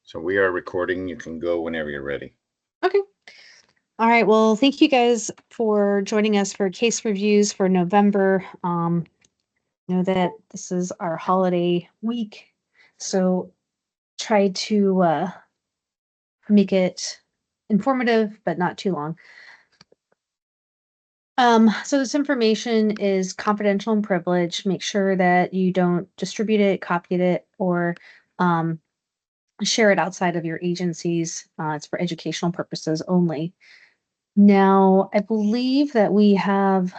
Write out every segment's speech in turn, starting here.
So we are recording. You can go whenever you're ready. Okay. All right. Well, thank you guys for joining us for case reviews for November. Know that this is our holiday week, so try to make it informative but not too long. So this information is confidential and privileged. Make sure that you don't distribute it, copy it, or um, share it outside of your agencies. It's for educational purposes only. Now, I believe that we have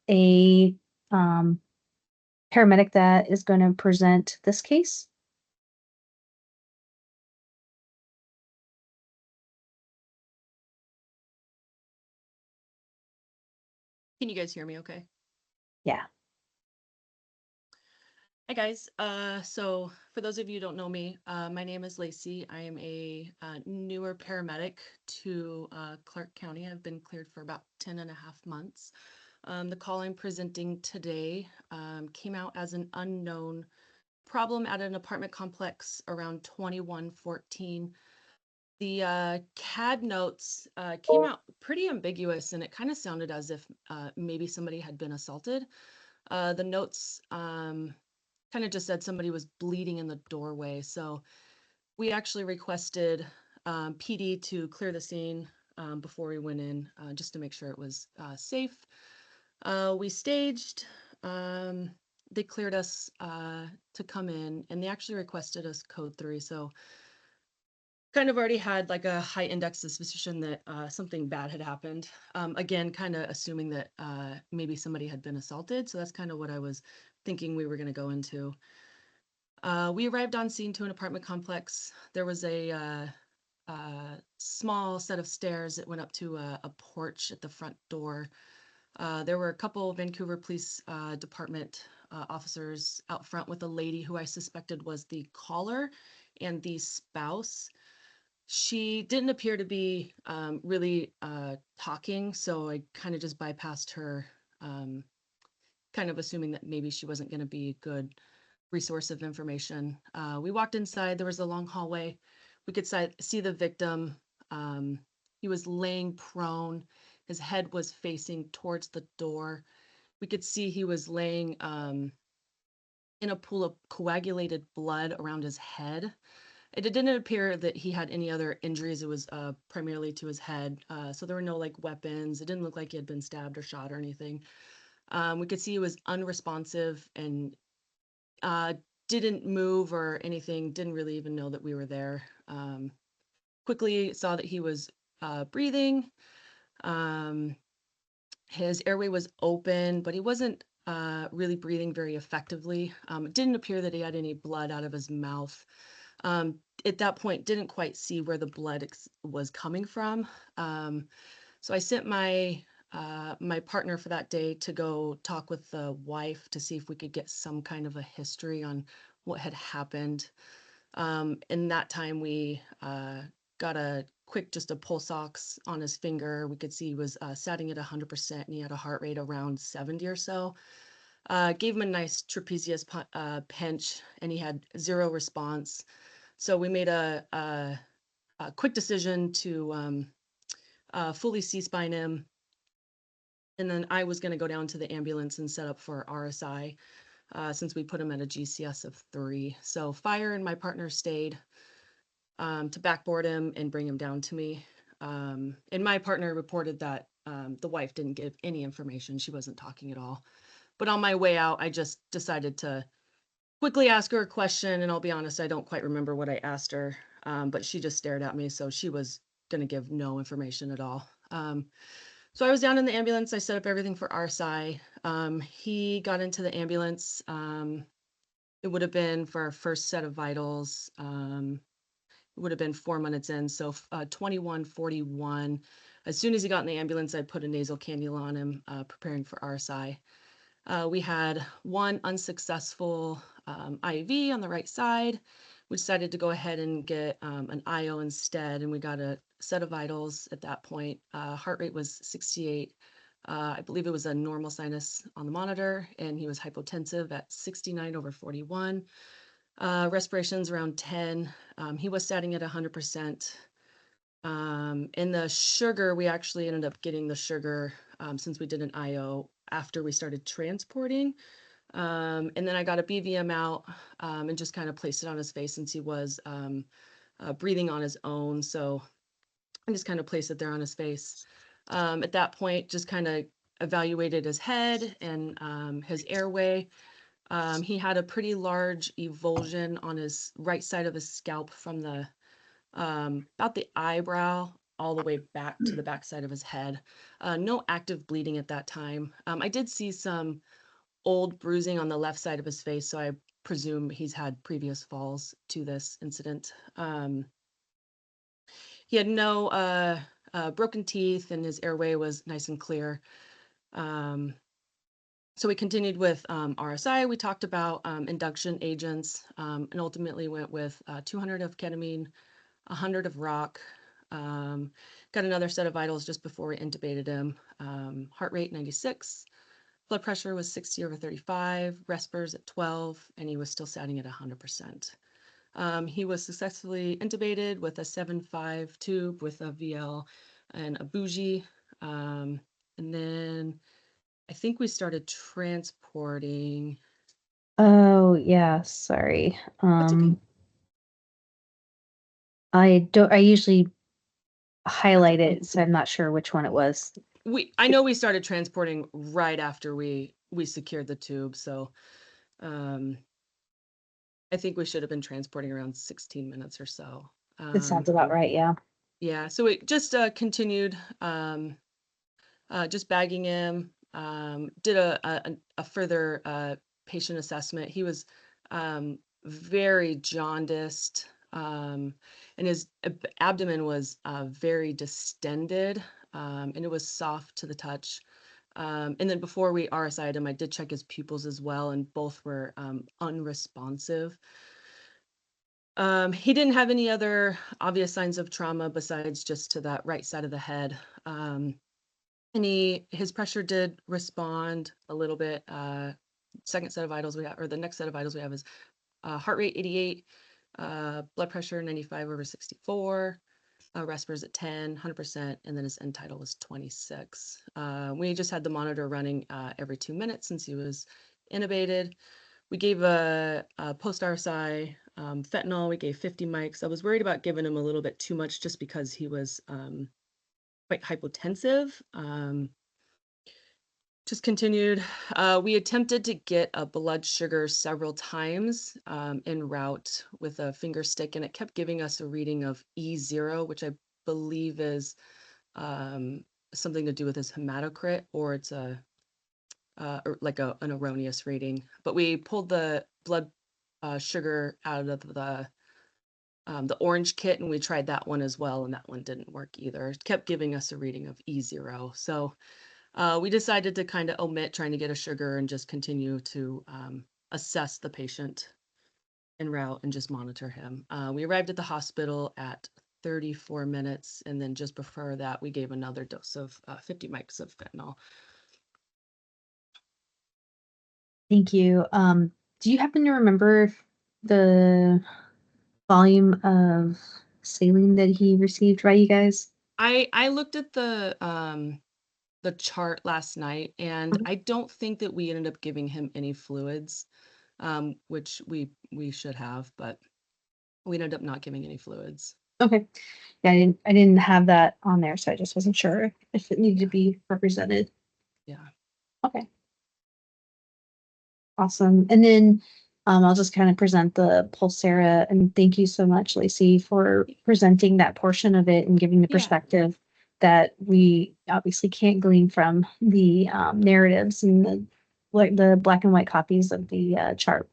a um, paramedic that is going to present this case. Can you guys hear me okay? Yeah. Hi guys. So for those of you who don't know me, my name is Lacey. I am a newer paramedic to Clark County. I've been cleared for about 10 and a half months. The call I'm presenting today came out as an unknown problem at an apartment complex around 2114. The CAD notes came out pretty ambiguous, and it kind of sounded as if maybe somebody had been assaulted. The notes kind of just said somebody was bleeding in the doorway. So we actually requested PD to clear the scene before we went in, just to make sure it was safe. We staged. They cleared us to come in, and they actually requested us code 3. So kind of already had like a high index suspicion that something bad had happened. Again, kind of assuming that maybe somebody had been assaulted. So that's kind of what I was thinking we were going to go into. We arrived on scene to an apartment complex. There was a small set of stairs that went up to a porch at the front door. There were a couple Vancouver Police Department officers out front with a lady who I suspected was the caller and the spouse. She didn't appear to be really talking, so I kind of just bypassed her, kind of assuming that maybe she wasn't going to be a good resource of information. We walked inside. There was a long hallway. We could see the victim. He was laying prone. His head was facing towards the door. We could see he was laying in a pool of coagulated blood around his head. It didn't appear that he had any other injuries. It was primarily to his head. So there were no like weapons. It didn't look like he had been stabbed or shot or anything. We could see he was unresponsive and uh, didn't move or anything, didn't really even know that we were there. Quickly saw that he was breathing. His airway was open, but he wasn't really breathing very effectively. It didn't appear that he had any blood out of his mouth. At that point, didn't quite see where the blood was coming from. So I sent my partner for that day to go talk with the wife to see if we could get some kind of a history on what had happened. In that time, we got a quick, just a pulse ox on his finger. We could see he was setting at 100% and he had a heart rate around 70 or so. Gave him a nice trapezius pinch and he had zero response. So we made a quick decision to fully C-spine him. And then I was going to go down to the ambulance and set up for RSI since we put him at a GCS of 3. So Fire and my partner stayed to backboard him and bring him down to me. And my partner reported that the wife didn't give any information. She wasn't talking at all. But on my way out, I just decided to quickly ask her a question. And I'll be honest, I don't quite remember what I asked her, but she just stared at me. So she was going to give no information at all. So I was down in the ambulance. I set up everything for RSI. He got into the ambulance. It would have been for our first set of vitals. It would have been 4 minutes in. So 21:41. As soon as he got in the ambulance, I put a nasal cannula on him, preparing for RSI. We had one unsuccessful IV on the right side. We decided to go ahead and get an IO instead, and we got a set of vitals at that point. Heart rate was 68. I believe it was a normal sinus on the monitor, and he was hypotensive at 69/41. Respirations around 10. He was starting at 100%. And the sugar, we actually ended up getting the sugar since we did an IO after we started transporting. And then I got a BVM out and just kind of placed it on his face since he was breathing on his own. So I just kind of placed it there on his face. At that point, just kind of evaluated his head and his airway. He had a pretty large avulsion on his right side of his scalp from the about the eyebrow all the way back to the back side of his head. No active bleeding at that time. I did see some old bruising on the left side of his face, so I presume he's had previous falls to this incident. He had no broken teeth, and his airway was nice and clear. So we continued with RSI. We talked about induction agents and ultimately went with 200 of ketamine, 100 of rock. Got another set of vitals just before we intubated him. Heart rate 96. Blood pressure was 60/35, respers at 12, and he was still standing at 100%. He was successfully intubated with a 7.5 tube with a VL and a bougie. And then I think we started transporting. Oh, yeah, sorry. That's okay. I usually highlight it, so I'm not sure which one it was. I know we started transporting right after we secured the tube, so I think we should have been transporting around 16 minutes or so. It sounds about right, yeah. Yeah, so we just continued just bagging him, did a further patient assessment. He was very jaundiced, and his abdomen was very distended, and it was soft to the touch. And then before we RSI'd him, I did check his pupils as well, and both were unresponsive. He didn't have any other obvious signs of trauma besides just to that right side of the head. And his pressure did respond a little bit. Second set of vitals we have, or the next set of vitals we have is heart rate 88, blood pressure 95/64, respers at 10, 100%, and then his end tidal was 26. We just had the monitor running every 2 minutes since he was intubated. We gave a post RSI fentanyl. We gave 50 mics. I was worried about giving him a little bit too much just because he was quite hypotensive. Just continued. We attempted to get a blood sugar several times en route with a finger stick, and it kept giving us a reading of E0, which I believe is something to do with his hematocrit, or it's or like an erroneous reading. But we pulled the blood sugar out of the orange kit, and we tried that one as well, and that one didn't work either. It kept giving us a reading of E0. So we decided to kind of omit trying to get a sugar and just continue to assess the patient en route and just monitor him. We arrived at the hospital at 34 minutes, and then just before that, we gave another dose of 50 mics of fentanyl. Thank you. Do you happen to remember the volume of saline that he received by you guys? I looked at the chart last night, and I don't think that we ended up giving him any fluids, which we should have, but we ended up not giving any fluids. Okay. Yeah, I didn't have that on there, so I just wasn't sure if it needed to be represented. Yeah. Okay. Awesome. And then I'll just kind of present the Pulsera, and thank you so much, Lacey, for presenting that portion of it and giving the Yeah. perspective that we obviously can't glean from the narratives and the black and white copies of the chart.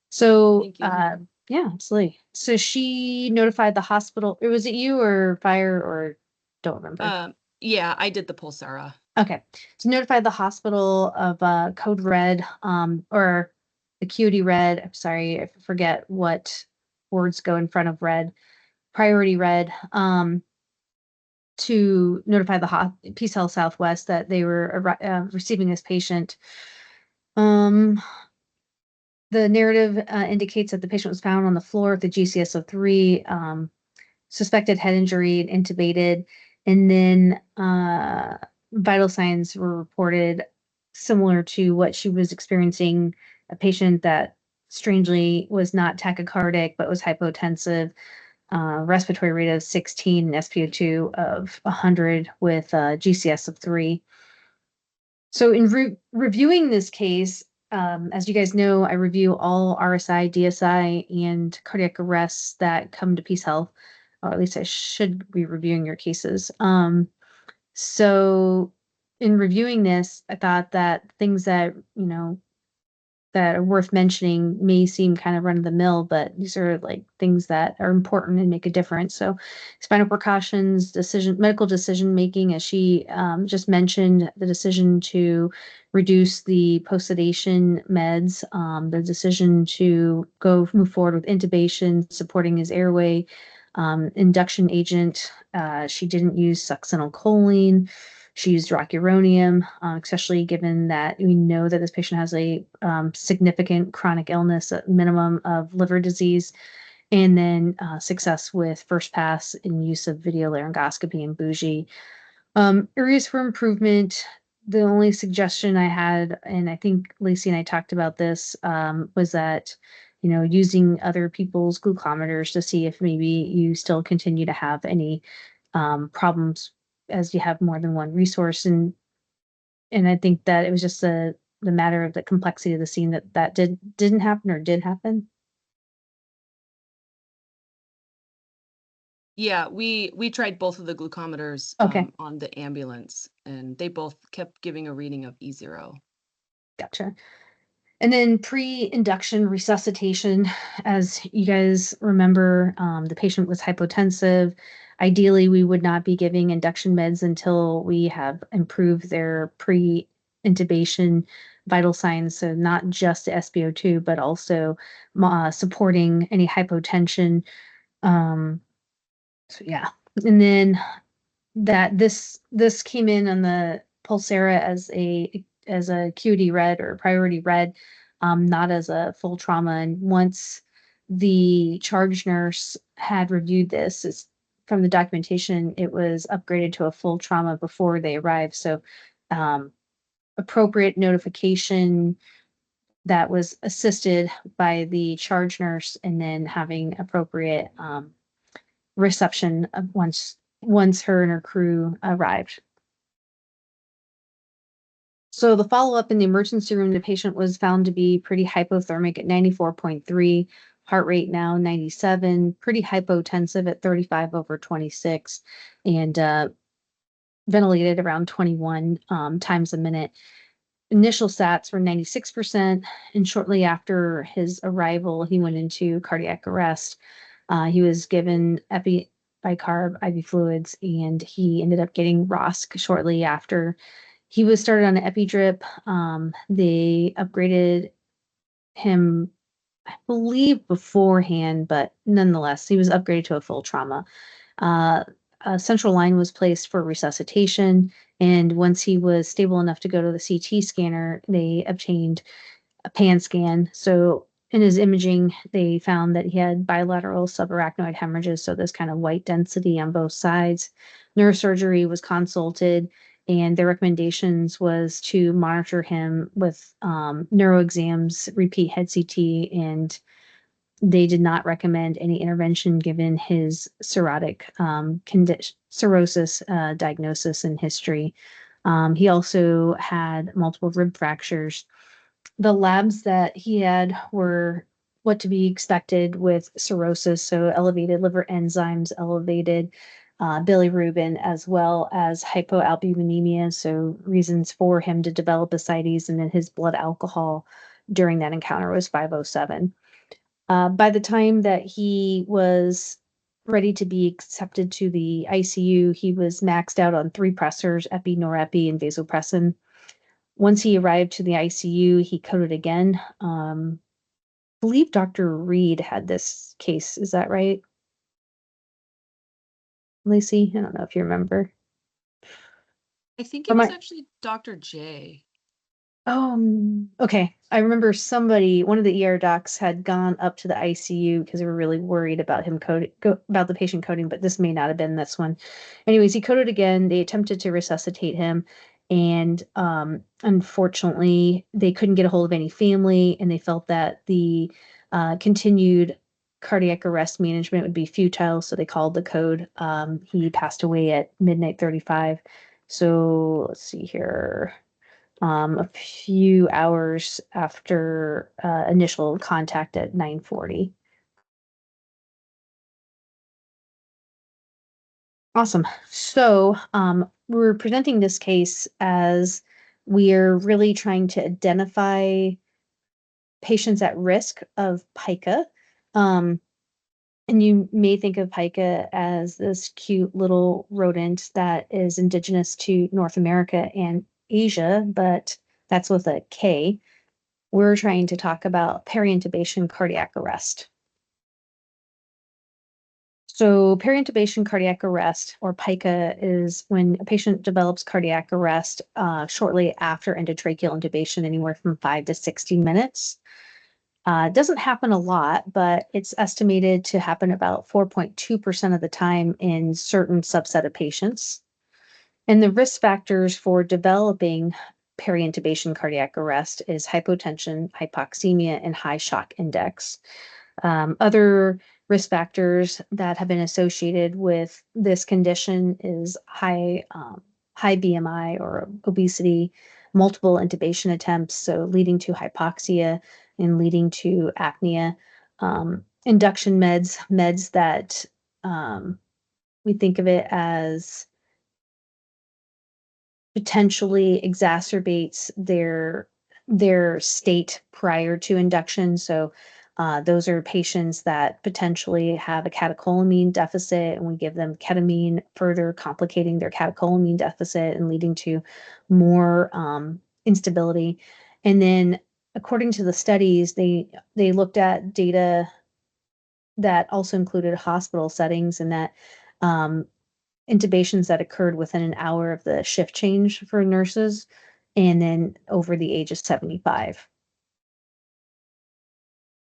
So Thank you. yeah, absolutely. So she notified the hospital, or was it you or fire, or don't remember? Yeah, I did the Pulsara. Okay. To notify the hospital of code red, or acuity red. I'm sorry, I forget what words go in front of red. Priority red. To notify the Peace Health Southwest that they were receiving this patient. The narrative indicates that the patient was found on the floor with the GCSO3, suspected head injury, and intubated, and then vital signs were reported similar to what she was experiencing. A patient that strangely was not tachycardic but was hypotensive, respiratory rate of 16, and SpO2 of 100 with GCS of 3. So in reviewing this case, as you guys know, I review all RSI, DSI, and cardiac arrests that come to Peace Health, or at least I should be reviewing your cases. So in reviewing this, I thought that things that, that are worth mentioning may seem kind of run of the mill, but these are like things that are important and make a difference. So, spinal precautions, medical decision making, as she just mentioned, the decision to reduce the post sedation meds, the decision to move forward with intubation, supporting his airway, induction agent. She didn't use succinylcholine. She used rocuronium, especially given that we know that this patient has a significant chronic illness, at minimum of liver disease, and then success with first pass in use of video laryngoscopy and bougie. Areas for improvement. The only suggestion I had, and I think Lacey and I talked about this, was that using other people's glucometers to see if maybe you still continue to have any problems as you have more than one resource. And I think that it was just the matter of the complexity of the scene that didn't happen or did happen. Yeah, we tried both of the glucometers Okay, on the ambulance, and they both kept giving a reading of E0. gotcha. And then pre-induction resuscitation, as you guys remember, the patient was hypotensive. Ideally, we would not be giving induction meds until we have improved their pre-intubation vital signs. So not just the SpO2, but also supporting any hypotension. Um, so yeah, and then that this came in on the Pulsera as a QD red or priority red, not as a full trauma. And once the charge nurse had reviewed this, from the documentation, it was upgraded to a full trauma before they arrived. So um, appropriate notification that was assisted by the charge nurse, and then having appropriate reception of once her and her crew arrived. So the follow-up in the emergency room, the patient was found to be pretty hypothermic at 94.3, heart rate now 97, pretty hypotensive at 35 over 26, and ventilated around 21 times a minute. Initial sats were 96%, and shortly after his arrival, he went into cardiac arrest. He was given bicarb IV fluids, and he ended up getting ROSC shortly after. He was started on an epi drip. They upgraded him, I believe, beforehand, but nonetheless, he was upgraded to a full trauma. Uh, a central line was placed for resuscitation, and once he was stable enough to go to the CT scanner, they obtained a pan scan. So in his imaging, they found that he had bilateral subarachnoid hemorrhages, so this kind of white density on both sides. Neurosurgery was consulted, and their recommendations was to monitor him with neuro exams, repeat head CT, and they did not recommend any intervention given his cirrhotic cirrhosis diagnosis and history. He also had multiple rib fractures. The labs that he had were what to be expected with cirrhosis, so elevated liver enzymes, elevated bilirubin, as well as hypoalbuminemia, so reasons for him to develop ascites, and then his blood alcohol during that encounter was 507. By the time that he was ready to be accepted to the ICU, he was maxed out on 3 pressors, epi, norepi, and vasopressin. Once he arrived to the ICU, he coded again. I believe Dr. Reed had this case. Is that right, Lacey? I don't know if you remember. I think Or it was my actually Dr. J. Okay. I remember one of the ER docs had gone up to the ICU because they were really worried about him about the patient coding, but this may not have been this one. Anyways, he coded again. They attempted to resuscitate him, and unfortunately, they couldn't get a hold of any family, and they felt that the continued cardiac arrest management would be futile, so they called the code. He passed away at midnight 35. So let's see here, a few hours after initial contact at 9:40. Awesome. So we're presenting this case as we're really trying to identify patients at risk of pica. Um, and you may think of pica as this cute little rodent that is indigenous to North America and Asia, but that's with a K. We're trying to talk about peri-intubation cardiac arrest. So peri-intubation cardiac arrest, or PICA, is when a patient develops cardiac arrest shortly after endotracheal intubation, anywhere from 5 to 60 minutes. It doesn't happen a lot, but it's estimated to happen about 4.2% of the time in certain subset of patients. And the risk factors for developing peri-intubation cardiac arrest is hypotension, hypoxemia, and high shock index. Other risk factors that have been associated with this condition is high BMI or obesity, multiple intubation attempts, so leading to hypoxia and leading to apnea. Induction meds that we think of it as potentially exacerbates their state prior to induction. So those are patients that potentially have a catecholamine deficit, and we give them ketamine, further complicating their catecholamine deficit and leading to more instability. And then, according to the studies, they looked at data that also included hospital settings, and that um, intubations that occurred within an hour of the shift change for nurses, and then over the age of 75.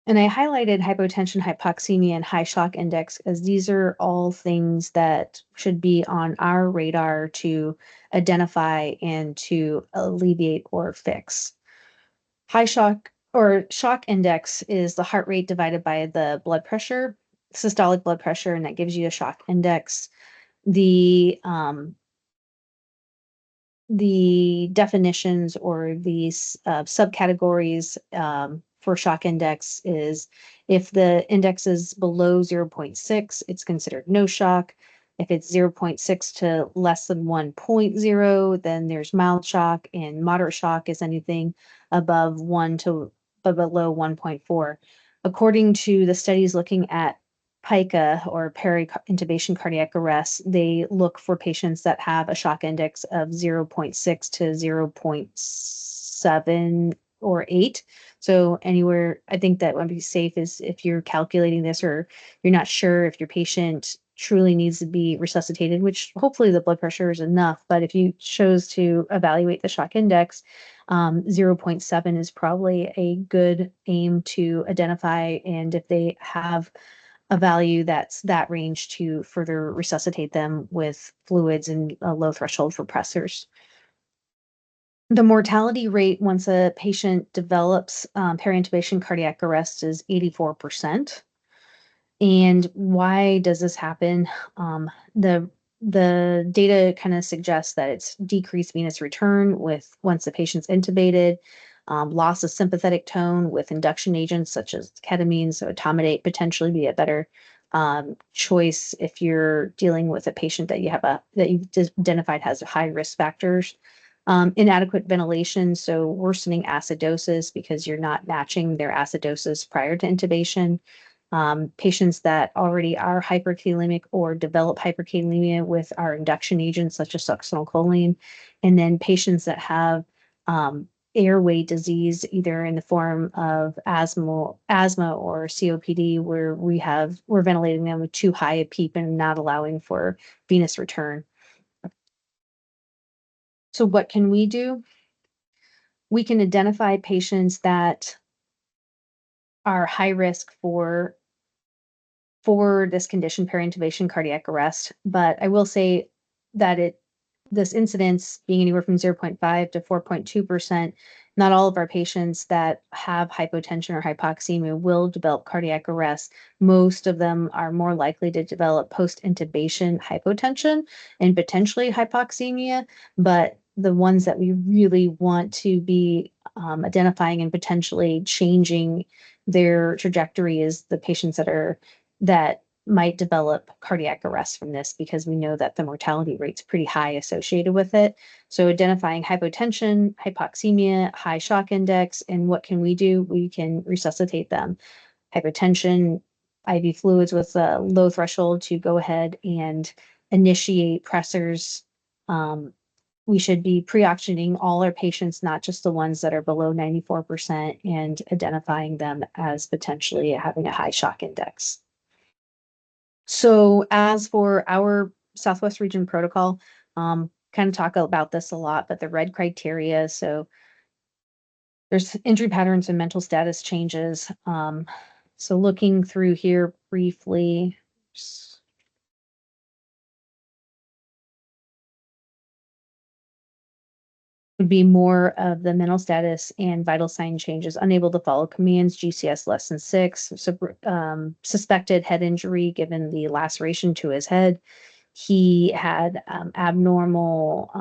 And I highlighted hypotension, hypoxemia, and high shock index as these are all things that should be on our radar to identify and to alleviate or fix. High shock or shock index is the heart rate divided by the blood pressure, systolic blood pressure, and that gives you a shock index. The definitions or these subcategories for shock index is if the index is below zero point 0.6, it's considered no shock. If it's 0.6 to less than 1.0, then there's mild shock, and moderate shock is anything above 1 to but below 1.4. According to the studies looking at PICA, or peri-intubation cardiac arrest, they look for patients that have a shock index of 0.6 to 0.7 or 8. So anywhere, I think that would be safe is if you're calculating this or you're not sure if your patient truly needs to be resuscitated, which hopefully the blood pressure is enough. But if you chose to evaluate the shock index, 0.7 is probably a good aim to identify. And if they have a value that's that range, to further resuscitate them with fluids and a low threshold for pressors. The mortality rate once a patient develops peri-intubation cardiac arrest is 84%. And why does this happen? The the data kind of suggests that it's decreased venous return with once the patient's intubated, loss of sympathetic tone with induction agents such as ketamine, so etomidate potentially be a better choice if you're dealing with a patient that you've identified has high risk factors. Inadequate ventilation, so worsening acidosis because you're not matching their acidosis prior to intubation. Patients that already are hyperkalemic or develop hyperkalemia with our induction agents such as succinylcholine, and then patients that have airway disease, either in the form of asthma or COPD, where we're ventilating them with too high a PEEP and not allowing for venous return. So what can we do? we can identify patients that are high risk for this condition, perintubation cardiac arrest. But I will say that this incidence being anywhere from 0.5 to 4.2%, not all of our patients that have hypotension or hypoxemia will develop cardiac arrest. Most of them are more likely to develop post-intubation hypotension and potentially hypoxemia, but the ones that we really want to be identifying and potentially changing their trajectory is the patients that might develop cardiac arrest from this, because we know that the mortality rate's pretty high associated with it. So identifying hypotension, hypoxemia, high shock index, and what can we do? We can resuscitate them. Hypotension, IV fluids with a low threshold to go ahead and initiate pressors. We should be pre-oxygenating all our patients, not just the ones that are below 94%, and identifying them as potentially having a high shock index. So as for our Southwest region protocol, kind of talk about this a lot, but the red criteria, so there's injury patterns and mental status changes. So looking through here briefly, would be more of the mental status and vital sign changes, unable to follow commands, GCS less than 6, suspected head injury given the laceration to his head. He had abnormal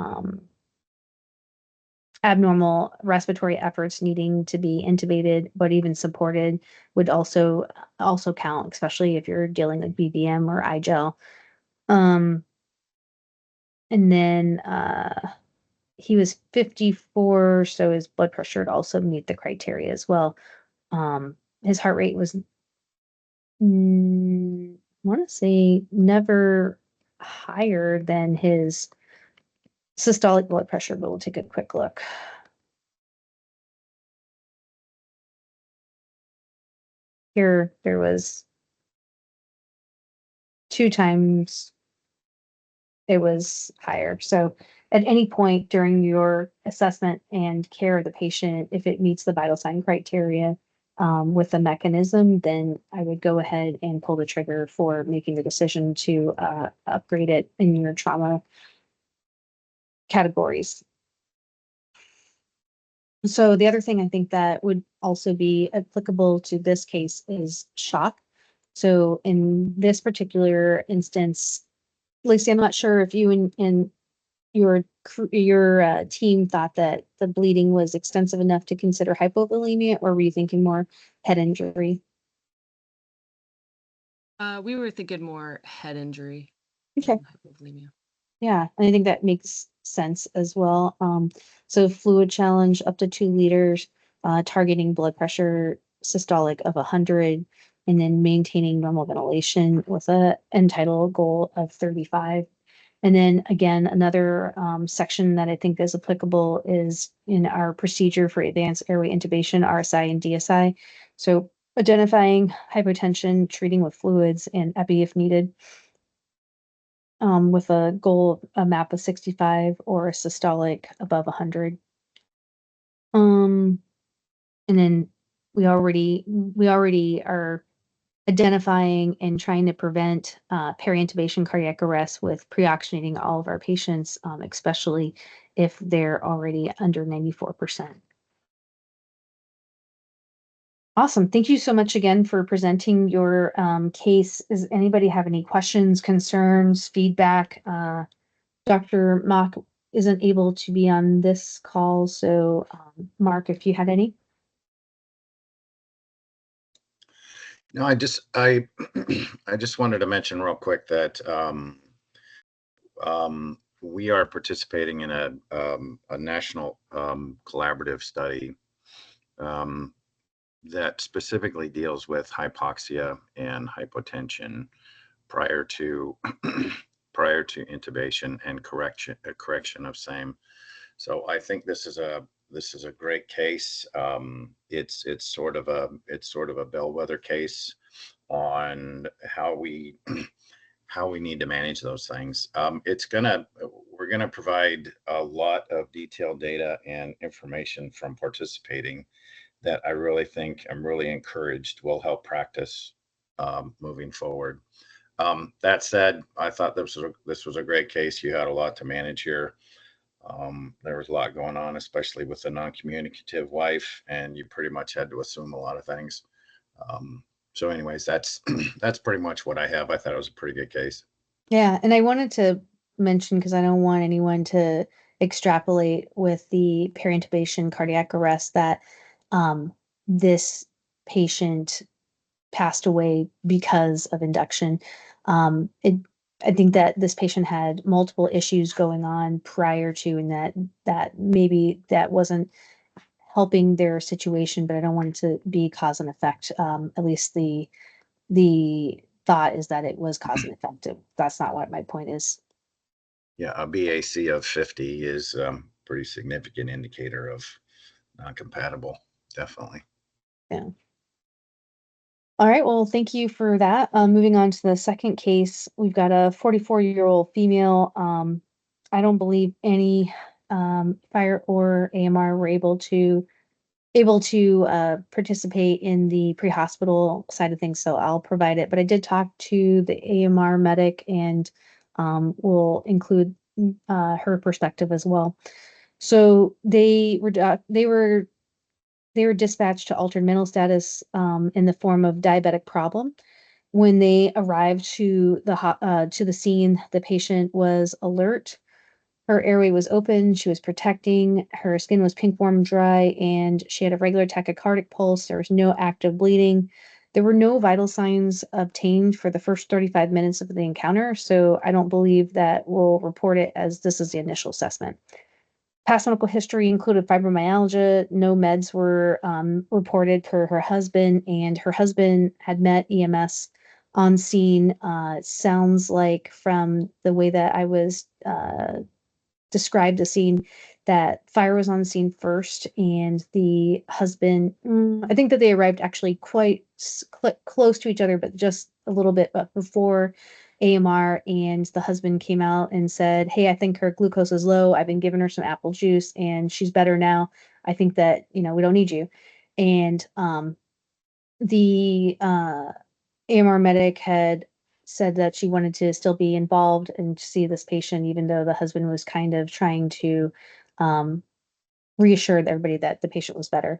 respiratory efforts needing to be intubated, but even supported would also count, especially if you're dealing with BBM or IGEL. And then he was 54, so his blood pressure would also meet the criteria as well. His heart rate was, I want to say, never higher than his systolic blood pressure, but we'll take a quick look. Here, there was 2 times it was higher. So at any point during your assessment and care of the patient, if it meets the vital sign criteria with the mechanism, then I would go ahead and pull the trigger for making the decision to upgrade it in your trauma categories. So the other thing I think that would also be applicable to this case is shock. So in this particular instance, Lacey, I'm not sure if you and your team thought that the bleeding was extensive enough to consider hypovolemia, or were you thinking more head injury? We were thinking more head injury Okay. than hypovolemia. Yeah, and I think that makes sense as well. So fluid challenge up to 2 liters, targeting blood pressure systolic of 100, and then maintaining normal ventilation with a end tidal goal of 35. And then again, another section that I think is applicable is in our procedure for advanced airway intubation, RSI and DSI. So identifying hypotension, treating with fluids and epi if needed, with a goal, a MAP of 65 or a systolic above 100. And then we already are identifying and trying to prevent peri-intubation cardiac arrest with pre-oxygenating all of our patients, especially if they're already under 94%. Awesome. Thank you so much again for presenting your case. Does anybody have any questions, concerns, feedback? Dr. Mock isn't able to be on this call, so Mark, if you had any. No, I just I just wanted to mention real quick that we are participating in a national collaborative study that specifically deals with hypoxia and hypotension prior to prior to intubation and correction of same. So I think this is a great case. It's sort of a bellwether case on how we how we need to manage those things. We're gonna provide a lot of detailed data and information from participating that I really think I'm really encouraged will help practice moving forward. That said, I thought this was a great case. You had a lot to manage here. There was a lot going on, especially with the non-communicative wife, and you pretty much had to assume a lot of things. So, anyways, that's that's pretty much what I have. I thought it was a pretty good case. Yeah, and I wanted to mention because I don't want anyone to extrapolate with the peri-intubation cardiac arrest that um, this patient passed away because of induction. It, I think that this patient had multiple issues going on prior to, and that maybe that wasn't helping their situation, but I don't want it to be cause and effect. At least the thought is that it was cause and effect. That's not what my point is. Yeah, a BAC of 50 is pretty significant indicator of non-compatible. Definitely. Yeah. All right. Well, thank you for that. Moving on to the second case, we've got a 44-year-old female. I don't believe any fire or AMR were able to participate in the pre-hospital side of things, so I'll provide it. But I did talk to the AMR medic, and will include her perspective as well. So they were dispatched to altered mental status in the form of diabetic problem. When they arrived to the scene, the patient was alert. Her airway was open. She was protecting. Her skin was pink, warm, dry, and she had a regular tachycardic pulse. There was no active bleeding. There were no vital signs obtained for the first 35 minutes of the encounter, so I don't believe that we'll report it as this is the initial assessment. Past medical history included fibromyalgia. No meds were reported per her husband, and her husband had met EMS on scene. Sounds like from the way that I was described the scene that fire was on the scene first, and the husband, I think that they arrived actually quite close to each other, but just a little bit before AMR, and the husband came out and said, "Hey, I think her glucose is low. I've been giving her some apple juice and she's better now. I think that, we don't need you." And the AMR medic had said that she wanted to still be involved and see this patient, even though the husband was kind of trying to um, reassure everybody that the patient was better.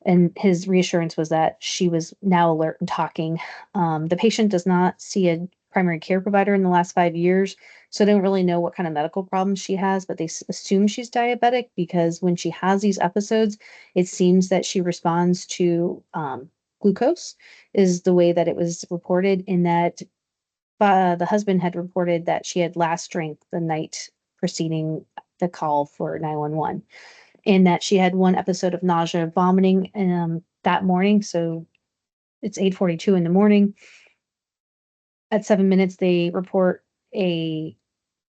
And his reassurance was that she was now alert and talking. The patient does not see a primary care provider in the last 5 years, so they don't really know what kind of medical problems she has, but they assume she's diabetic because when she has these episodes, it seems that she responds to glucose, is the way that it was reported, in that the husband had reported that she had last drank the night preceding the call for 911, and that she had one episode of nausea, vomiting that morning. So it's 8:42 in the morning. At 7 minutes, they report a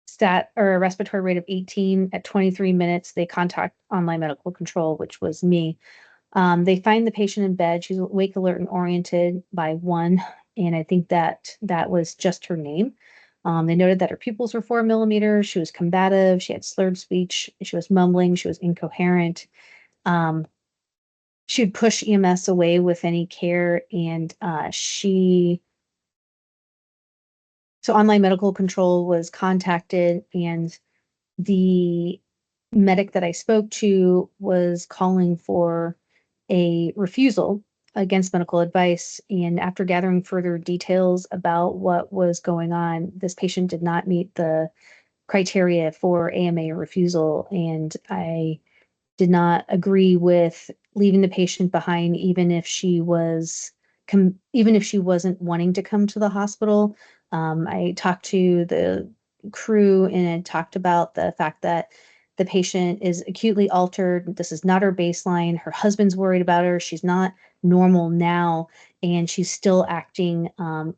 stat or a respiratory rate of 18. At 23 minutes, they contact online medical control, which was me. They find the patient in bed. She's awake, alert, and oriented by 1, and I think that that was just her name. They noted that her pupils were 4 millimeters. She was combative. She had slurred speech. She was mumbling. She was incoherent. Um, she would push EMS away with any care, and so online medical control was contacted, and the medic that I spoke to was calling for a refusal against medical advice. And after gathering further details about what was going on, this patient did not meet the criteria for AMA refusal. And I did not agree with leaving the patient behind, even if she even if she wasn't wanting to come to the hospital. I talked to the crew and talked about the fact that the patient is acutely altered. This is not her baseline. Her husband's worried about her. She's not normal now, and she's still acting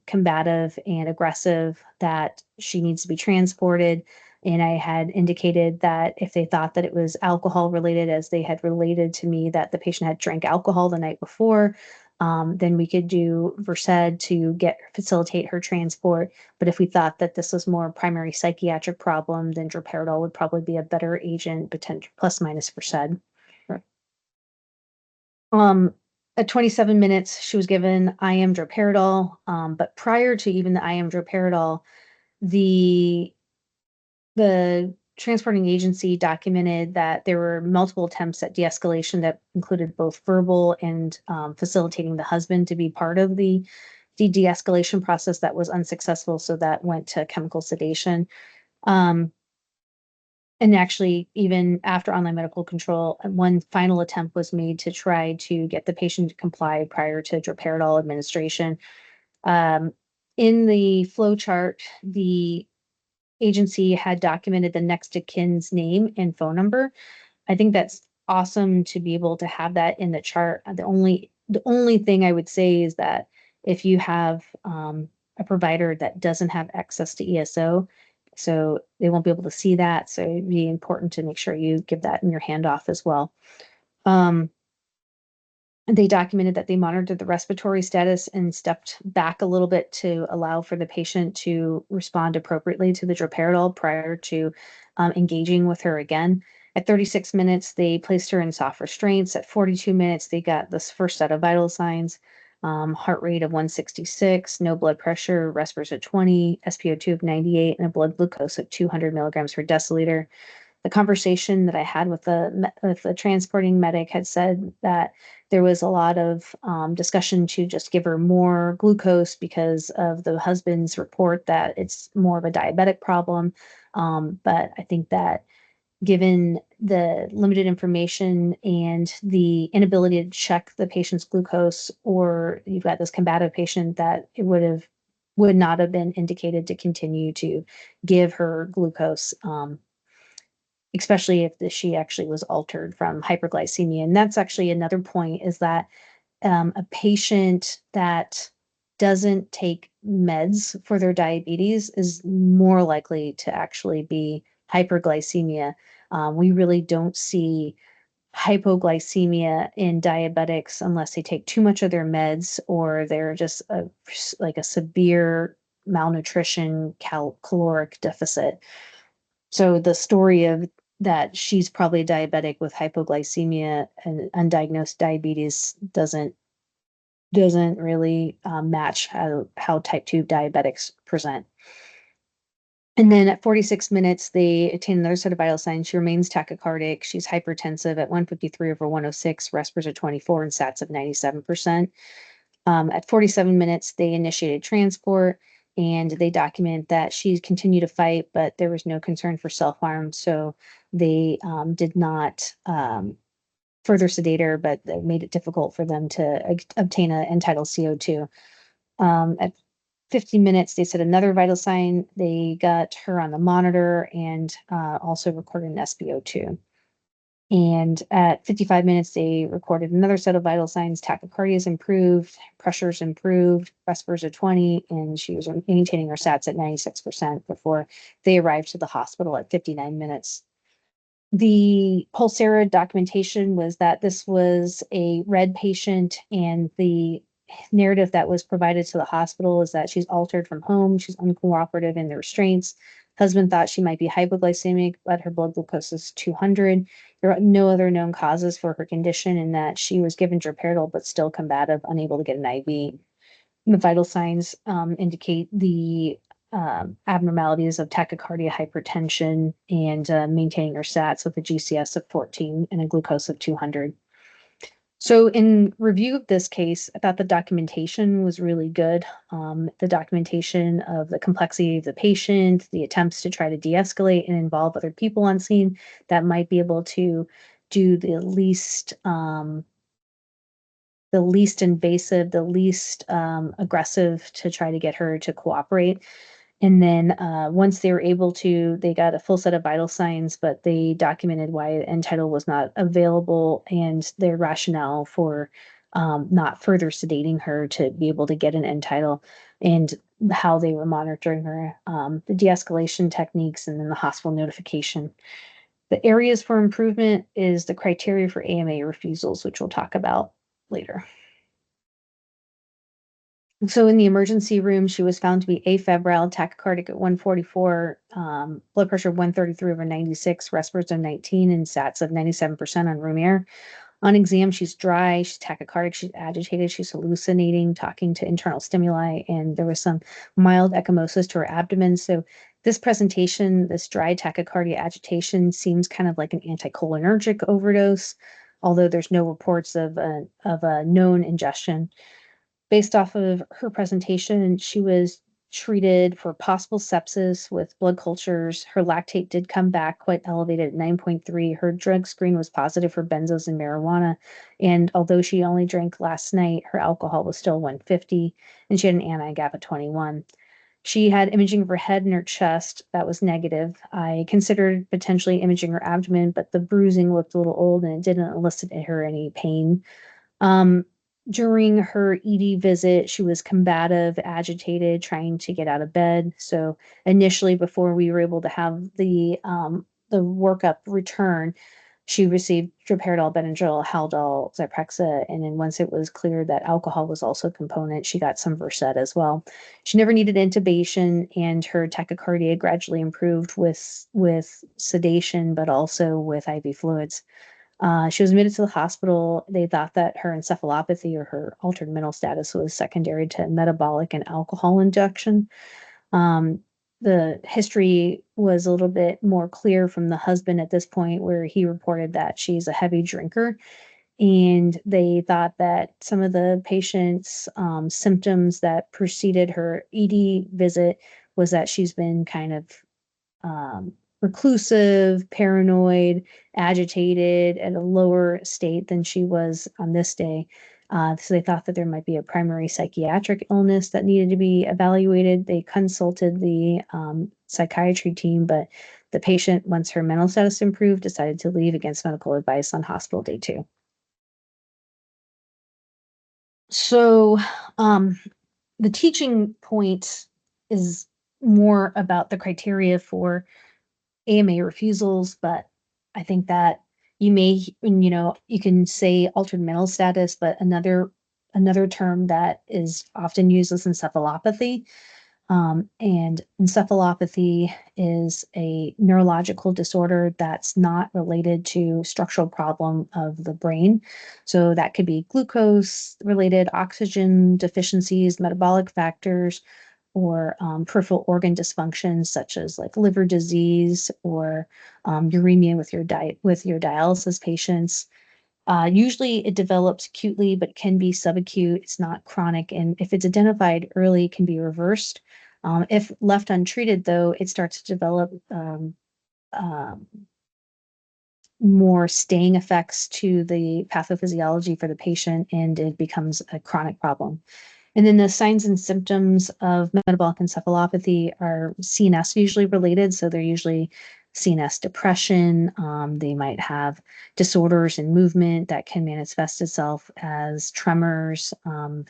combative and aggressive, that she needs to be transported. And I had indicated that if they thought that it was alcohol related, as they had related to me that the patient had drank alcohol the night before, then we could do Versed to facilitate her transport. But if we thought that this was more primary psychiatric problem, then droperidol would probably be a better agent, potential plus minus Versed. Um, at 27 minutes, she was given IM droperidol. But prior to even the IM droperidol, the transporting agency documented that there were multiple attempts at de-escalation that included both verbal and facilitating the husband to be part of the de-escalation process that was unsuccessful. So that went to chemical sedation. Um, and actually, even after online medical control, one final attempt was made to try to get the patient to comply prior to droperidol administration. Um, in the flow chart, the agency had documented the next of kin's name and phone number. I think that's awesome to be able to have that in the chart. The only thing I would say is that if you have a provider that doesn't have access to ESO, so they won't be able to see that. So it'd be important to make sure you give that in your handoff as well. Um, they documented that they monitored the respiratory status and stepped back a little bit to allow for the patient to respond appropriately to the droperidol prior to engaging with her again. At 36 minutes, they placed her in soft restraints. At 42 minutes, they got this first set of vital signs, heart rate of 166, no blood pressure, respirators at 20, SpO2 of 98, and a blood glucose of 200 milligrams per deciliter. The conversation that I had with the transporting medic had said that there was a lot of discussion to just give her more glucose because of the husband's report that it's more of a diabetic problem. But I think that given the limited information and the inability to check the patient's glucose, or you've got this combative patient, that it would not have been indicated to continue to give her glucose. Especially if she actually was altered from hyperglycemia. And that's actually another point, is that a patient that doesn't take meds for their diabetes is more likely to actually be hyperglycemia. We really don't see hypoglycemia in diabetics unless they take too much of their meds, or they're just like a severe malnutrition caloric deficit. So the story of that she's probably diabetic with hypoglycemia and undiagnosed diabetes doesn't really match how type 2 diabetics present. And then at 46 minutes, they attain another set of vital signs. She remains tachycardic. She's hypertensive at 153 over 106, respirators at 24, and SATs of 97%. At 47 minutes, they initiated transport, and they document that she continued to fight, but there was no concern for self-harm. So they did not further sedate her, but it made it difficult for them to obtain an entitled CO2. At 50 minutes, they said another vital sign. They got her on the monitor and also recorded an SpO2. And at 55 minutes, they recorded another set of vital signs. Tachycardia is improved, pressure's improved, respirators at 20, and she was maintaining her SATs at 96% before they arrived to the hospital at 59 minutes. The Pulsera documentation was that this was a red patient, and the narrative that was provided to the hospital is that she's altered from home, she's uncooperative in the restraints. Husband thought she might be hypoglycemic, but her blood glucose is 200. There are no other known causes for her condition, and that she was given droperidol but still combative, unable to get an IV. The vital signs indicate the abnormalities of tachycardia, hypertension, and maintaining her SATs with a GCS of 14 and a glucose of 200. So in review of this case, I thought the documentation was really good. The documentation of the complexity of the patient, the attempts to try to de-escalate and involve other people on scene that might be able to do the least invasive, the least aggressive to try to get her to cooperate. And then once they were able to, they got a full set of vital signs, but they documented why N-title was not available and their rationale for not further sedating her to be able to get an N-title, and how they were monitoring her, the de-escalation techniques, and then the hospital notification. The areas for improvement is the criteria for AMA refusals, which we'll talk about later. So in the emergency room, she was found to be afebrile, tachycardic at 144, blood pressure 133/96, respiratory of 19, and SATs of 97% on room air. On exam, she's dry, she's tachycardic, she's agitated, she's hallucinating, talking to internal stimuli, and there was some mild ecchymosis to her abdomen. So this presentation, this dry tachycardia agitation seems kind of like an anticholinergic overdose, although there's no reports of a known ingestion. Based off of her presentation, she was treated for possible sepsis with blood cultures. Her lactate did come back quite elevated at 9.3. Her drug screen was positive for benzos and marijuana. And although she only drank last night, her alcohol was still 150, and she had an anti-GABA 21. She had imaging of her head and her chest that was negative. I considered potentially imaging her abdomen, but the bruising looked a little old and it didn't elicit in her any pain. Um, During her ED visit, she was combative, agitated, trying to get out of bed. So initially, before we were able to have the workup return, she received droperidol, Benadryl, Haldol, Zyprexa, and then once it was clear that alcohol was also a component, she got some Versed as well. She never needed intubation, and her tachycardia gradually improved with sedation, but also with IV fluids. She was admitted to the hospital. They thought that her encephalopathy or her altered mental status was secondary to metabolic and alcohol induction. Um, the history was a little bit more clear from the husband at this point, where he reported that she's a heavy drinker. And they thought that some of the patient's symptoms that preceded her ED visit was that she's been kind of um, reclusive, paranoid, agitated at a lower state than she was on this day. So they thought that there might be a primary psychiatric illness that needed to be evaluated. They consulted the psychiatry team, but the patient, once her mental status improved, decided to leave against medical advice on hospital day 2. So um, the teaching point is more about the criteria for AMA refusals, but I think that you can say altered mental status, but another term that is often used is encephalopathy. And encephalopathy is a neurological disorder that's not related to structural problem of the brain. So that could be glucose related, oxygen deficiencies, metabolic factors, or peripheral organ dysfunctions such as like liver disease or uremia with your diet with your dialysis patients. Usually it develops acutely, but can be subacute. It's not chronic. And if it's identified early, it can be reversed. If left untreated, though, it starts to develop um, more staying effects to the pathophysiology for the patient, and it becomes a chronic problem. And then the signs and symptoms of metabolic encephalopathy are CNS usually related. So they're usually CNS depression. They might have disorders in movement that can manifest itself as tremors,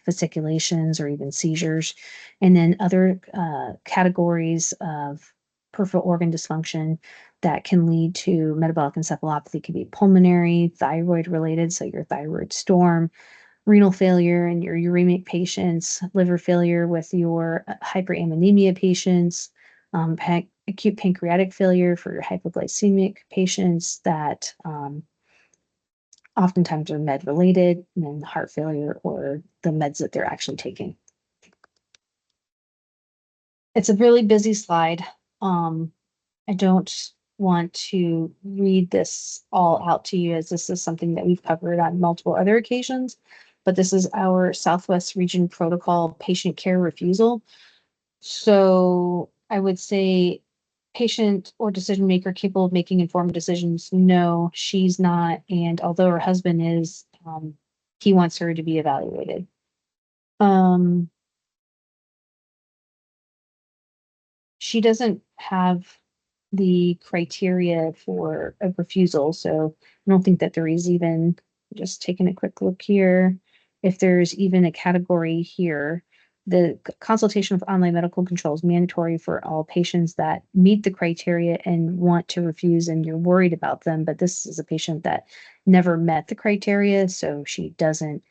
fasciculations, or even seizures. And then other categories of peripheral organ dysfunction that can lead to metabolic encephalopathy could be pulmonary, thyroid related, so your thyroid storm, renal failure in your uremic patients, liver failure with your hyperammonemia patients, acute pancreatic failure for your hypoglycemic patients that oftentimes are med related, and then heart failure or the meds that they're actually taking. It's a really busy slide. I don't want to read this all out to you, as this is something that we've covered on multiple other occasions, but this is our Southwest Region Protocol patient care refusal. So I would say patient or decision maker capable of making informed decisions. No, she's not. And although her husband is, he wants her to be evaluated. Um, she doesn't have the criteria for a refusal. So I don't think that there is even, just taking a quick look here, if there's even a category here. The consultation with online medical control is mandatory for all patients that meet the criteria and want to refuse and you're worried about them. But this is a patient that never met the criteria, so she doesn't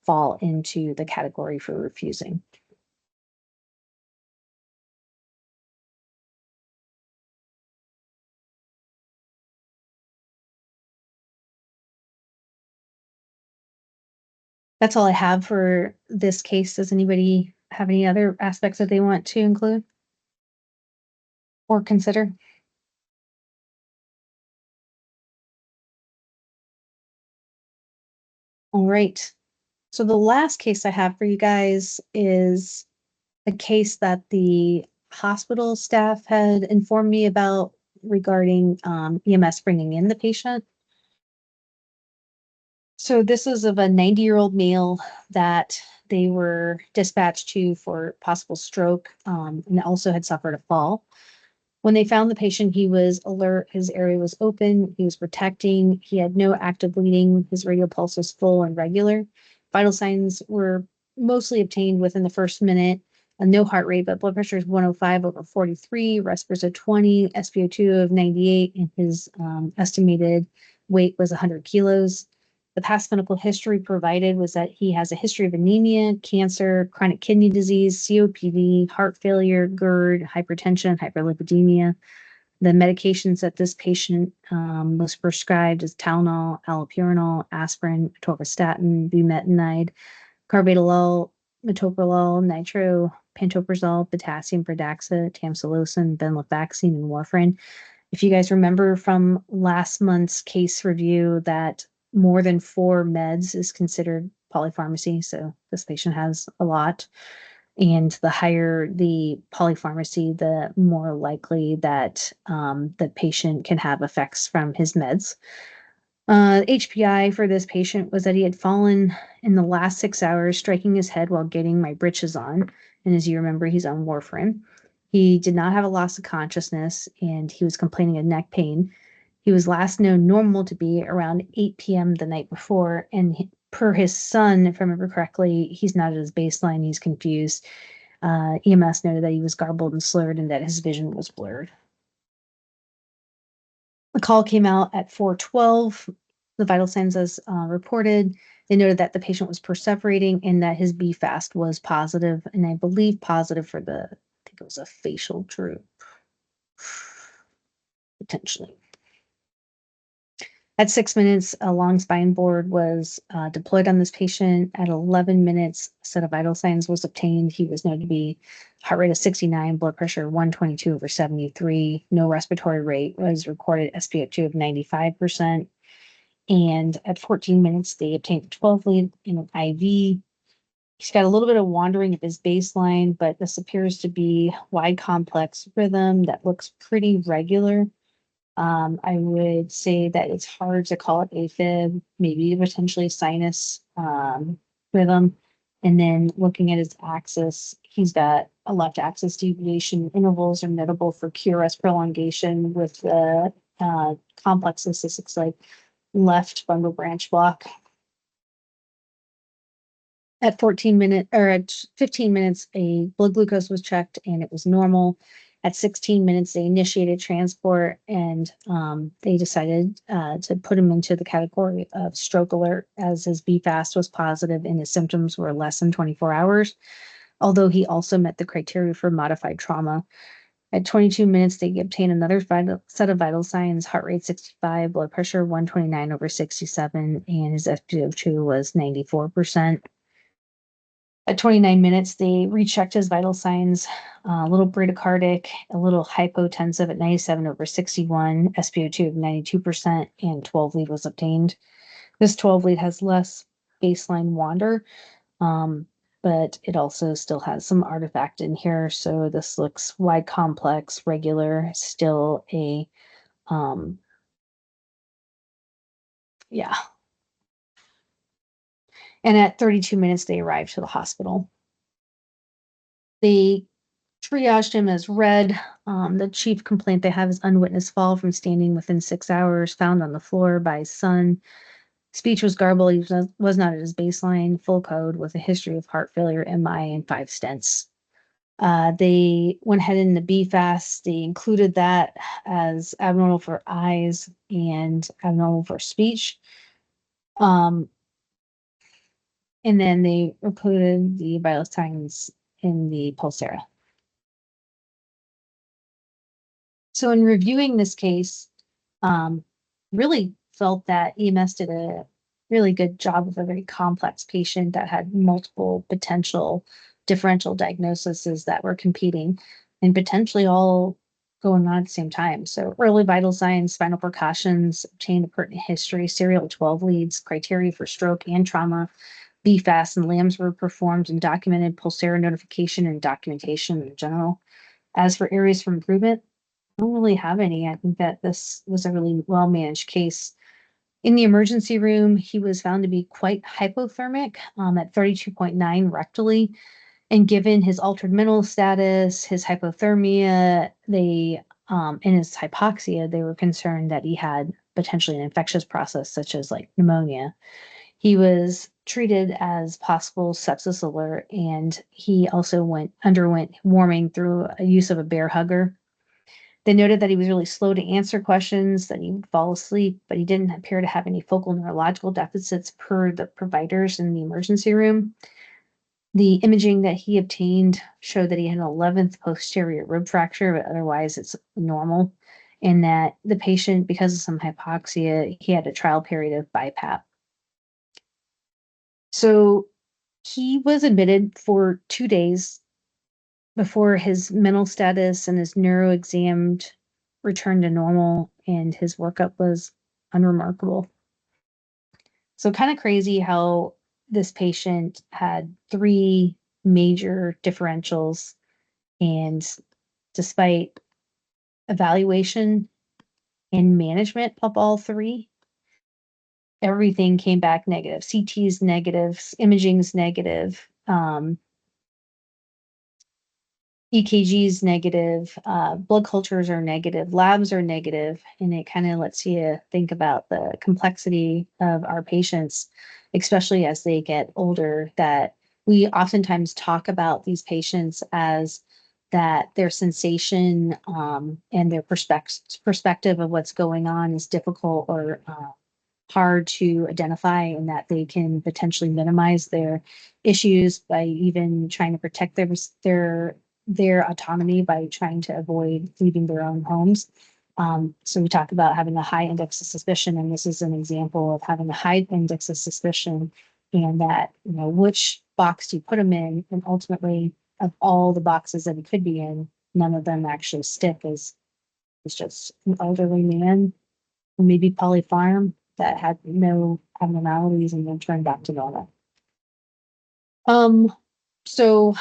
fall into the category for refusing. That's all I have for this case. Does anybody have any other aspects that they want to include or consider? All right. So the last case I have for you guys is a case that the hospital staff had informed me about regarding EMS bringing in the patient. So this is of a 90-year-old male that they were dispatched to for possible stroke, and also had suffered a fall. When they found the patient, he was alert. His area was open. He was protecting. He had no active bleeding. His radial pulse was full and regular. Vital signs were mostly obtained within the first minute. No heart rate, but blood pressure is 105 over 43, respirators of 20, SpO2 of 98, and his estimated weight was 100 kilos. The past clinical history provided was that he has a history of anemia, cancer, chronic kidney disease, COPD, heart failure, GERD, hypertension, hyperlipidemia. The medications that this patient was prescribed is Tylenol, allopurinol, aspirin, atorvastatin, bumetanide, carvedilol, metoprolol, nitro, pantoprazole, potassium, pradaxa, tamsulosin, venlafaxine, and warfarin. If you guys remember from last month's case review that more than 4 meds is considered polypharmacy, so this patient has a lot. And the higher the polypharmacy, the more likely that the patient can have effects from his meds. HPI for this patient was that he had fallen in the last 6 hours, striking his head while getting my britches on. And as you remember, he's on warfarin. He did not have a loss of consciousness and he was complaining of neck pain. He was last known normal to be around 8 p.m. the night before. And per his son, if I remember correctly, he's not at his baseline. He's confused. EMS noted that he was garbled and slurred and that his vision was blurred. The call came out at 4:12. The vital signs as reported. They noted that the patient was perseverating and that his BFAST was positive, and I believe positive for the, I think it was a facial droop, potentially. At 6 minutes, a long spine board was deployed on this patient. At 11 minutes, a set of vital signs was obtained. He was known to be heart rate of 69, blood pressure 122 over 73. No respiratory rate was recorded, SpO2 of 95%. And at 14 minutes, they obtained a 12 lead in an IV. He's got a little bit of wandering of his baseline, but this appears to be wide complex rhythm that looks pretty regular. I would say that it's hard to call it AFib, maybe potentially sinus rhythm. And then looking at his axis, he's got a left axis deviation. Intervals are notable for QRS prolongation with the complexes. This looks like left bundle branch block. At 14 minutes or at 15 minutes, a blood glucose was checked and it was normal. At 16 minutes, they initiated transport and they decided to put him into the category of stroke alert as his BFAST was positive and his symptoms were less than 24 hours, although he also met the criteria for modified trauma. At 22 minutes, they obtained another set of vital signs, heart rate 65, blood pressure 129 over 67, and his SpO2 was 94%. At 29 minutes, they rechecked his vital signs, a little bradycardic, a little hypotensive at 97 over 61, SpO2 of 92%, and 12 lead was obtained. This 12 lead has less baseline wander, but it also still has some artifact in here. So this looks wide complex, regular, still a, yeah. And at 32 minutes, they arrived to the hospital. They triaged him as red. The chief complaint they have is unwitnessed fall from standing within 6 hours, found on the floor by his son. Speech was garbled. He was not at his baseline, full code with a history of heart failure, MI, and 5 stents. They went ahead in the BFAST. They included that as abnormal for eyes and abnormal for speech. And then they included the vital signs in the Pulsera. So in reviewing this case, really felt that EMS did a really good job of a very complex patient that had multiple potential differential diagnoses that were competing and potentially all going on at the same time. So early vital signs, spinal precautions, obtained a pertinent history, serial 12 leads, criteria for stroke and trauma, BFAST and LAMS were performed and documented, Pulsera notification and documentation in general. As for areas for improvement, I don't really have any. I think that this was a really well managed case. In the emergency room, he was found to be quite hypothermic at 32.9 rectally. And given his altered mental status, his hypothermia, and his hypoxia, they were concerned that he had potentially an infectious process such as like pneumonia. He was treated as possible sepsis alert, and he also underwent warming through a use of a bear hugger. They noted that he was really slow to answer questions, that he would fall asleep, but he didn't appear to have any focal neurological deficits per the providers in the emergency room. The imaging that he obtained showed that he had an 11th posterior rib fracture, but otherwise it's normal. And that the patient, because of some hypoxia, he had a trial period of BiPAP. So he was admitted for 2 days before his mental status and his neuro exam returned to normal, and his workup was unremarkable. So kind of crazy how this patient had three major differentials, and despite evaluation and management of all three, everything came back negative. CT's negative, imaging's negative, EKG's negative, blood cultures are negative, labs are negative, and it kind of lets you think about the complexity of our patients, especially as they get older, that we oftentimes talk about these patients as that their sensation and their perspective of what's going on is difficult or hard to identify, and that they can potentially minimize their issues by even trying to protect their autonomy by trying to avoid leaving their own homes. So we talk about having a high index of suspicion, and this is an example of having a high index of suspicion, and that, which box do you put them in, and ultimately of all the boxes that he could be in, none of them actually stick. Is just an elderly man, maybe polypharm, that had no abnormalities and then turned back to normal. So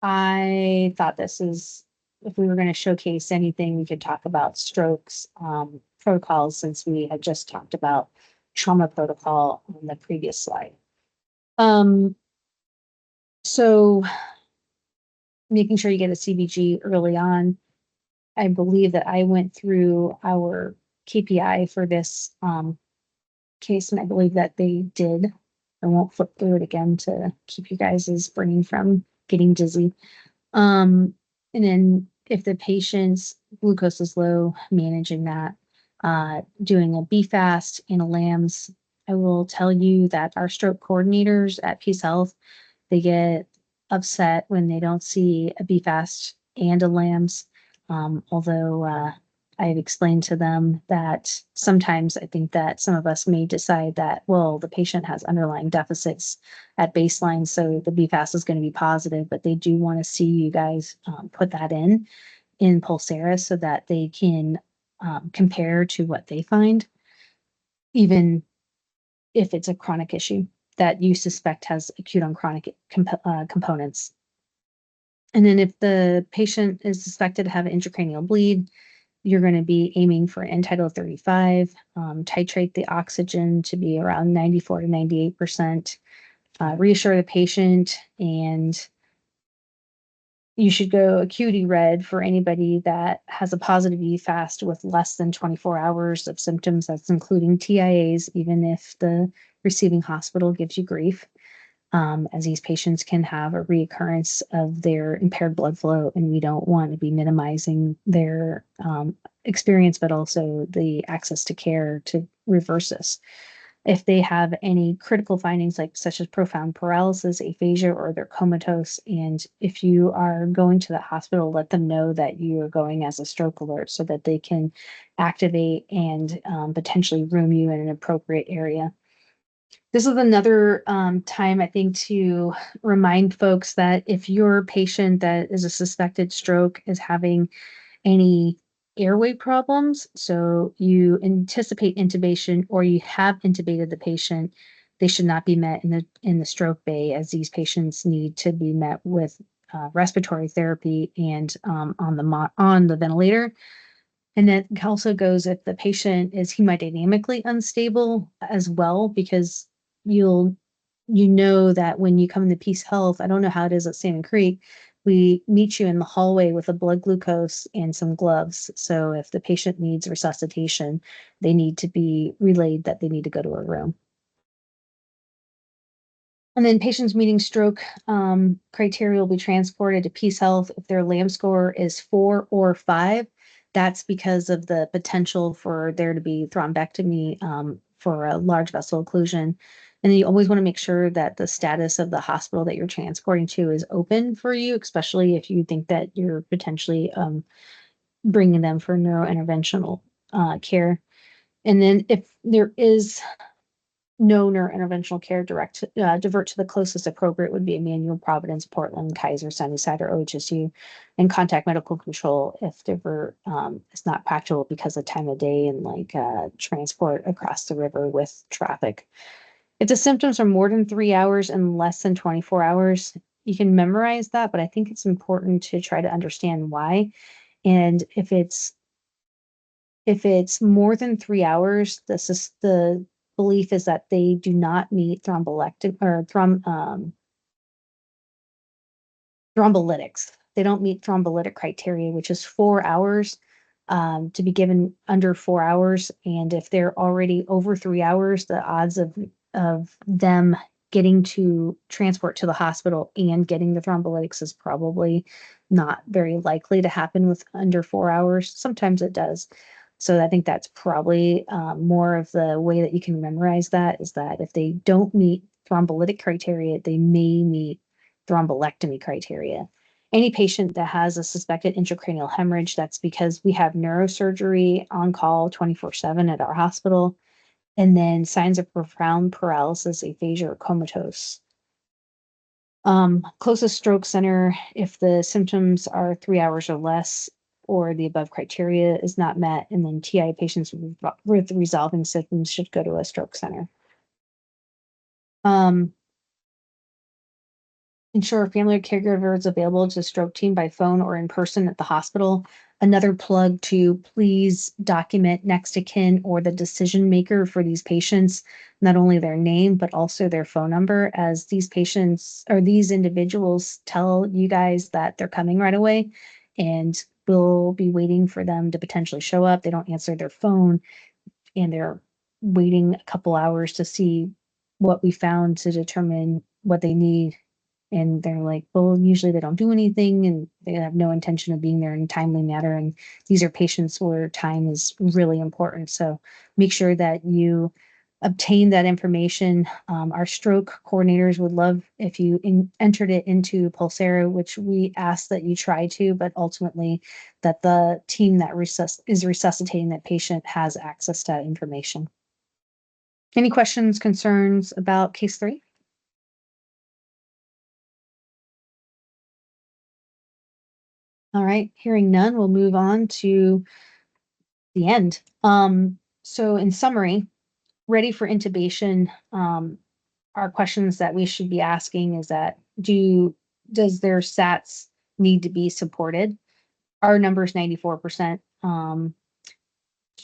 I thought this is, if we were going to showcase anything, we could talk about strokes protocols, since we had just talked about trauma protocol on the previous slide. So making sure you get a CBG early on. I believe that I went through our KPI for this case, and I believe that they did. I won't flip through it again to keep you guys' brain from getting dizzy. And then if the patient's glucose is low, managing that, doing a BFAST and a LAMS. I will tell you that our stroke coordinators at Peace Health, they get upset when they don't see a BFAST and a LAMS. Although I've explained to them that sometimes I think that some of us may decide that, well, the patient has underlying deficits at baseline, so the BFAST is going to be positive, but they do want to see you guys put that in Pulsera so that they can compare to what they find, even if it's a chronic issue that you suspect has acute on chronic components. And then if the patient is suspected to have an intracranial bleed, you're going to be aiming for end-tidal 35, titrate the oxygen to be around 94 to 98%, reassure the patient, and you should go acuity red for anybody that has a positive EFAST with less than 24 hours of symptoms. That's including TIAs, even if the receiving hospital gives you grief. As these patients can have a reoccurrence of their impaired blood flow, and we don't want to be minimizing their experience, but also the access to care to reverse this. If they have any critical findings, like such as profound paralysis, aphasia, or they're comatose, and if you are going to the hospital, let them know that you are going as a stroke alert so that they can activate and potentially room you in an appropriate area. This is another time, I think, to remind folks that if your patient that is a suspected stroke is having any airway problems, so you anticipate intubation or you have intubated the patient, they should not be met in the stroke bay, as these patients need to be met with respiratory therapy and on the ventilator. And that also goes if the patient is hemodynamically unstable as well, because you'll know that when you come into Peace Health, I don't know how it is at Salmon Creek, we meet you in the hallway with a blood glucose and some gloves. So if the patient needs resuscitation, they need to be relayed that they need to go to a room. And then patients meeting stroke criteria will be transported to Peace Health if their LAM score is 4 or 5. That's because of the potential for there to be thrombectomy for a large vessel occlusion. And then you always want to make sure that the status of the hospital that you're transporting to is open for you, especially if you think that you're potentially bringing them for neurointerventional care. And then if there is no neurointerventional care, divert to the closest appropriate would be Emmanuel, Providence, Portland, Kaiser, Sunnyside, or OHSU, and contact medical control if ever it's not practical because of time of day and transport across the river with traffic. If the symptoms are more than 3 hours and less than 24 hours, you can memorize that, but I think it's important to try to understand why. And if it's more than 3 hours, the belief is that they do not meet thrombolytics. They don't meet thrombolytic criteria, which is 4 hours, to be given under 4 hours. And if they're already over 3 hours, the odds of them getting to transport to the hospital and getting the thrombolytics is probably not very likely to happen with under 4 hours. Sometimes it does. So I think that's probably more of the way that you can memorize that, is that if they don't meet thrombolytic criteria, they may meet thrombolectomy criteria. Any patient that has a suspected intracranial hemorrhage, that's because we have neurosurgery on call 24/7 at our hospital, and then signs of profound paralysis, aphasia, or comatose. Closest stroke center, if the symptoms are 3 hours or less, or the above criteria is not met, and then TI patients with resolving symptoms should go to a stroke center. Ensure a family or caregiver is available to stroke team by phone or in person at the hospital. Another plug to please document next to kin or the decision maker for these patients, not only their name, but also their phone number, as these patients or these individuals tell you guys that they're coming right away and we'll be waiting for them to potentially show up. They don't answer their phone and they're waiting a couple hours to see what we found to determine what they need, and they're like, well, usually they don't do anything and they have no intention of being there in a timely manner. And these are patients where time is really important. So make sure that you obtain that information. Our stroke coordinators would love if you entered it into Pulsera, which we ask that you try to, but ultimately that the team that is resuscitating that patient has access to that information. Any questions, concerns about case 3? All right, hearing none, we'll move on to the end. So in summary, ready for intubation, our questions that we should be asking is that does their SATs need to be supported? Our number is 94%.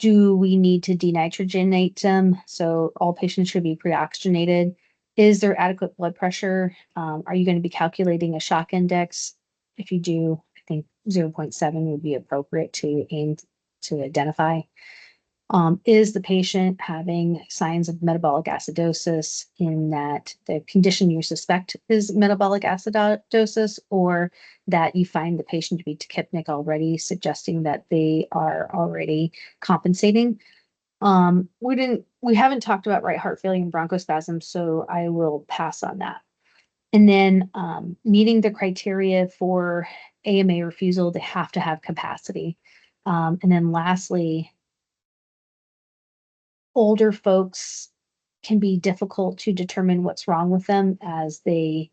Do we need to denitrogenate them? So all patients should be pre-oxygenated. Is there adequate blood pressure? Are you going to be calculating a shock index? If you do, I think 0.7 would be appropriate to aim to identify. Is the patient having signs of metabolic acidosis, in that the condition you suspect is metabolic acidosis, or that you find the patient to be tachypnic already, suggesting that they are already compensating? We haven't talked about right heart failure and bronchospasm, so I will pass on that. And then meeting the criteria for AMA refusal, they have to have capacity. And then lastly, older folks can be difficult to determine what's wrong with them, as they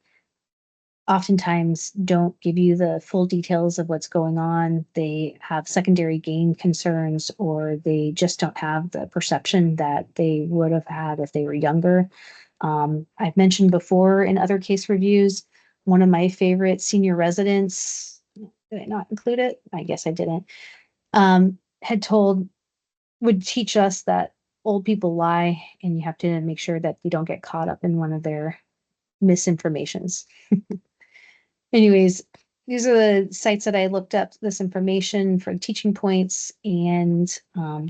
oftentimes don't give you the full details of what's going on. They have secondary gain concerns, or they just don't have the perception that they would have had if they were younger. I've mentioned before in other case reviews, one of my favorite senior residents, did I not include it? I guess I didn't, had told, would teach us that old people lie, and you have to make sure that you don't get caught up in one of their misinformations. Anyways, these are the sites that I looked up this information for teaching points. And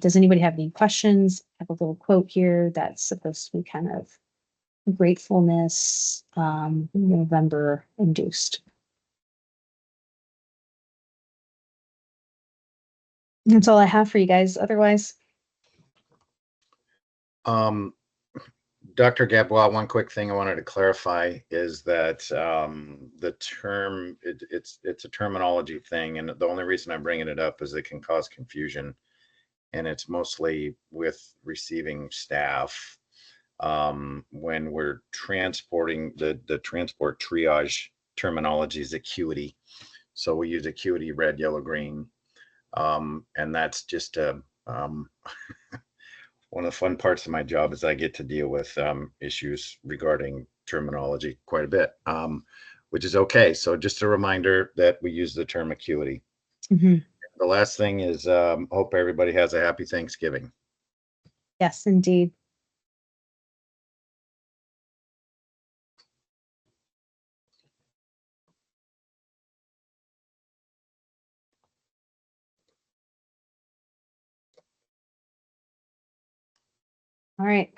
does anybody have any questions? I have a little quote here that's supposed to be kind of gratefulness, November induced. That's all I have for you guys. Otherwise, Dr. Gabois, one quick thing I wanted to clarify is that the term, it's a terminology thing, and the only reason I'm bringing it up is it can cause confusion, and it's mostly with receiving staff. When we're transporting, the transport triage terminology is acuity. So we use acuity, red, yellow, green. And that's just one of the fun parts of my job is I get to deal with issues regarding terminology quite a bit, which is okay. So just a reminder that we use the term acuity. mhm. The last thing is hope everybody has a happy Thanksgiving. Yes, indeed. All right.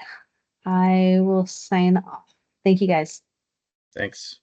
I will sign off. Thank you guys. Thanks.